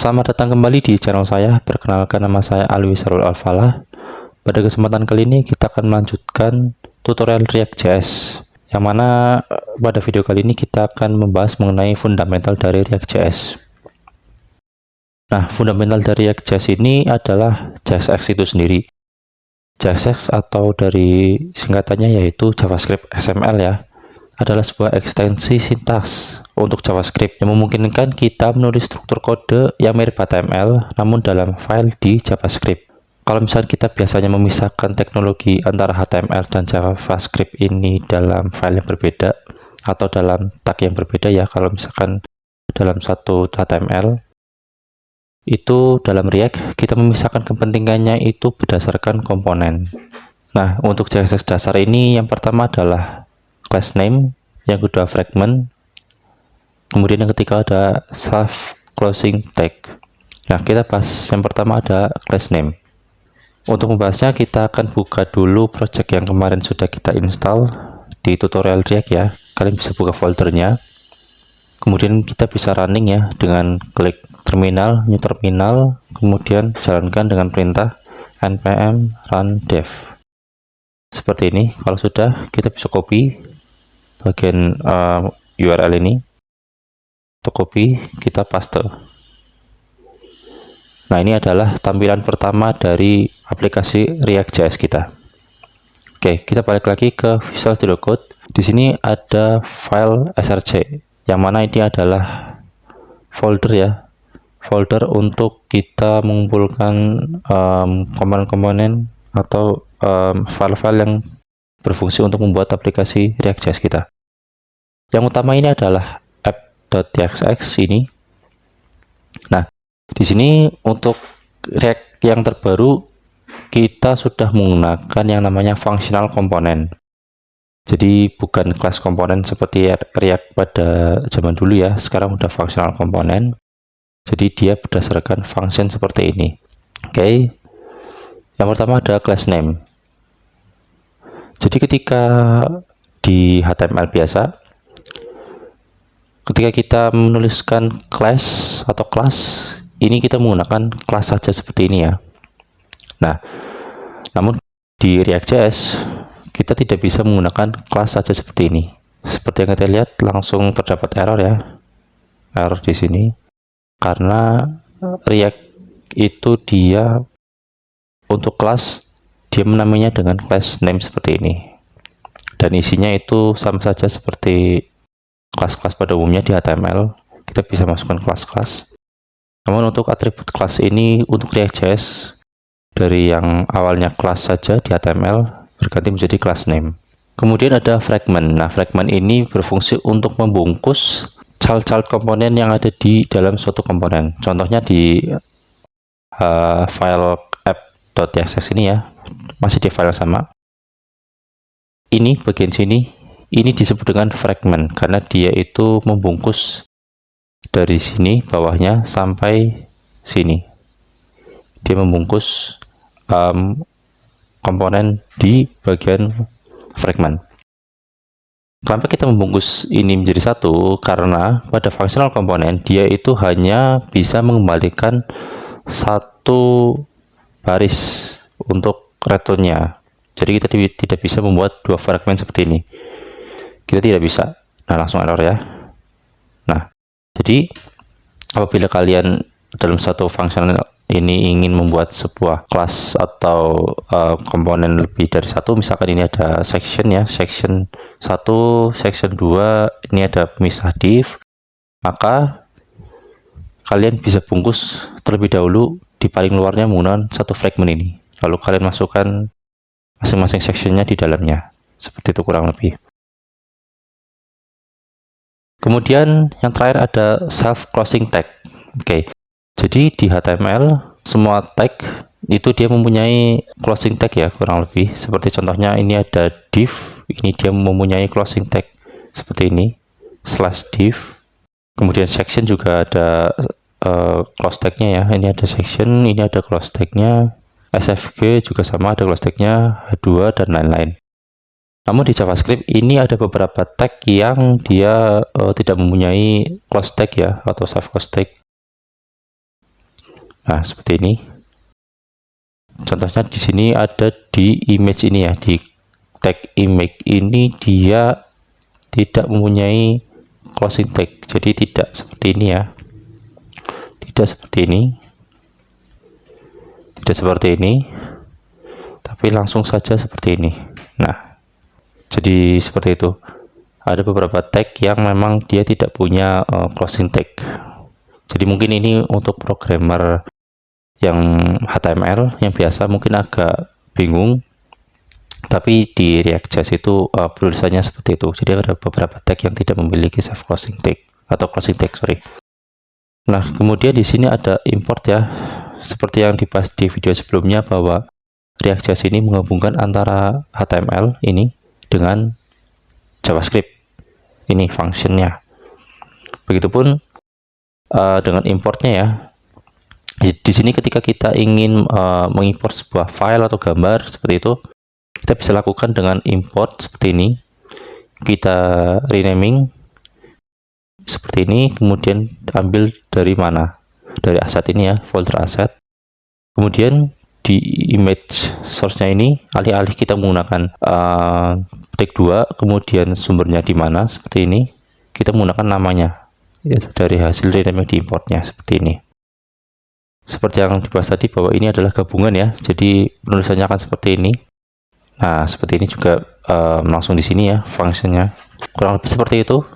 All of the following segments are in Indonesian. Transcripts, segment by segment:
Selamat datang kembali di channel saya. Perkenalkan, nama saya Alwi Sarul Alfalah. Pada kesempatan kali ini kita akan melanjutkan tutorial React.js, yang mana pada video kali ini kita akan membahas mengenai fundamental dari React.js. Nah, fundamental dari React.js ini adalah JSX itu sendiri. JSX atau dari singkatannya yaitu JavaScript XML ya, adalah sebuah ekstensi sintaks untuk JavaScript yang memungkinkan kita menulis struktur kode yang mirip HTML namun dalam file di JavaScript. Kalau misalnya kita biasanya memisahkan teknologi antara HTML dan JavaScript ini dalam file yang berbeda atau dalam tag yang berbeda ya, kalau misalkan dalam satu HTML itu, dalam React kita memisahkan kepentingannya itu berdasarkan komponen. Nah, untuk JSX dasar ini yang pertama adalah class name, yang kedua fragment, kemudian yang ketiga ada self closing tag. Nah, kita bahas yang pertama ada class name. Untuk membahasnya kita akan buka dulu project yang kemarin sudah kita install di tutorial React ya. Kalian bisa buka foldernya, kemudian kita bisa running ya dengan klik terminal, new terminal, kemudian jalankan dengan perintah npm run dev seperti ini. Kalau sudah, kita bisa copy bagian URL ini, untuk copy kita paste. Nah, ini adalah tampilan pertama dari aplikasi React.js kita. Oke, kita balik lagi ke Visual Studio Code. Di sini ada file src, yang mana ini adalah folder ya, folder untuk kita mengumpulkan komponen-komponen atau file-file yang berfungsi untuk membuat aplikasi React.js kita. Yang utama ini adalah app.txx ini. Nah, di sini untuk React yang terbaru kita sudah menggunakan yang namanya functional component. Jadi bukan kelas komponen seperti React pada zaman dulu ya. Sekarang udah functional component. Jadi dia berdasarkan function seperti ini. Oke. Yang pertama ada class name. Jadi ketika di HTML biasa, ketika kita menuliskan class atau class, ini kita menggunakan class saja seperti ini ya. Nah, namun di React.js kita tidak bisa menggunakan class saja seperti ini. Seperti yang kita lihat, langsung terdapat error ya, error di sini karena React itu dia untuk class dia menamainya dengan class name seperti ini, dan isinya itu sama saja seperti kelas-kelas pada umumnya di HTML. Kita bisa masukkan kelas-kelas. Namun untuk atribut kelas ini untuk React.js, dari yang awalnya kelas saja di HTML berganti menjadi class name. Kemudian ada fragment. Nah, fragment ini berfungsi untuk membungkus child komponen yang ada di dalam suatu komponen. Contohnya di file app.txx ini ya, masih di file sama. Ini bagian sini, ini disebut dengan fragment karena dia itu membungkus dari sini bawahnya sampai sini. Dia membungkus komponen di bagian fragment. Kenapa kita membungkus ini menjadi satu? Karena pada functional komponen dia itu hanya bisa mengembalikan satu baris untuk returnnya. Jadi kita tidak bisa membuat dua fragmen seperti ini. Kita tidak bisa. Nah, langsung error ya. Nah, jadi apabila kalian dalam satu functional ini ingin membuat sebuah kelas atau komponen lebih dari satu, misalkan ini ada section ya, section 1, section 2, ini ada pemisah div, maka kalian bisa bungkus terlebih dahulu di paling luarnya menggunakan satu fragment ini, lalu kalian masukkan masing-masing sectionnya di dalamnya, seperti itu kurang lebih. Kemudian yang terakhir ada self closing tag. Oke, jadi di HTML semua tag itu dia mempunyai closing tag ya, kurang lebih seperti contohnya ini ada div, ini dia mempunyai closing tag seperti ini, /div. Kemudian section juga ada close tagnya ya, ini ada section, ini ada close tagnya. SVG juga sama, ada close tagnya, H2 dan lain-lain. Namun di JavaScript ini ada beberapa tag yang dia tidak mempunyai close tag ya, atau self close tag. Nah, seperti ini. Contohnya di sini ada di image ini ya, di tag image ini dia tidak mempunyai closing tag, jadi tidak seperti ini ya, tidak seperti ini, tidak seperti ini, tapi langsung saja seperti ini. Nah, jadi seperti itu. Ada beberapa tag yang memang dia tidak punya closing tag. Jadi mungkin ini untuk programmer yang HTML yang biasa mungkin agak bingung, tapi di React.js itu tulisannya seperti itu. Jadi ada beberapa tag yang tidak memiliki self closing tag atau closing tag, sorry. Nah, kemudian di sini ada import ya, seperti yang dibahas di video sebelumnya bahwa React.js ini menghubungkan antara HTML ini dengan JavaScript. Ini functionnya. Begitupun dengan importnya ya. Di sini ketika kita ingin mengimport sebuah file atau gambar seperti itu, kita bisa lakukan dengan import seperti ini. Kita renaming seperti ini, kemudian ambil dari mana? Dari aset ini ya, folder aset. Kemudian di image source-nya ini, alih-alih kita menggunakan tag 2, kemudian sumbernya di mana seperti ini, kita menggunakan namanya ya, dari hasil renaming di importnya seperti ini. Seperti yang dibahas tadi bahwa ini adalah gabungan ya, jadi penulisannya akan seperti ini. Nah, seperti ini juga langsung di sini ya fungsinya. Kurang lebih seperti itu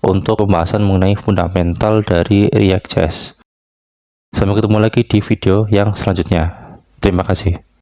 untuk pembahasan mengenai fundamental dari React.js. Sampai ketemu lagi di video yang selanjutnya. Terima kasih.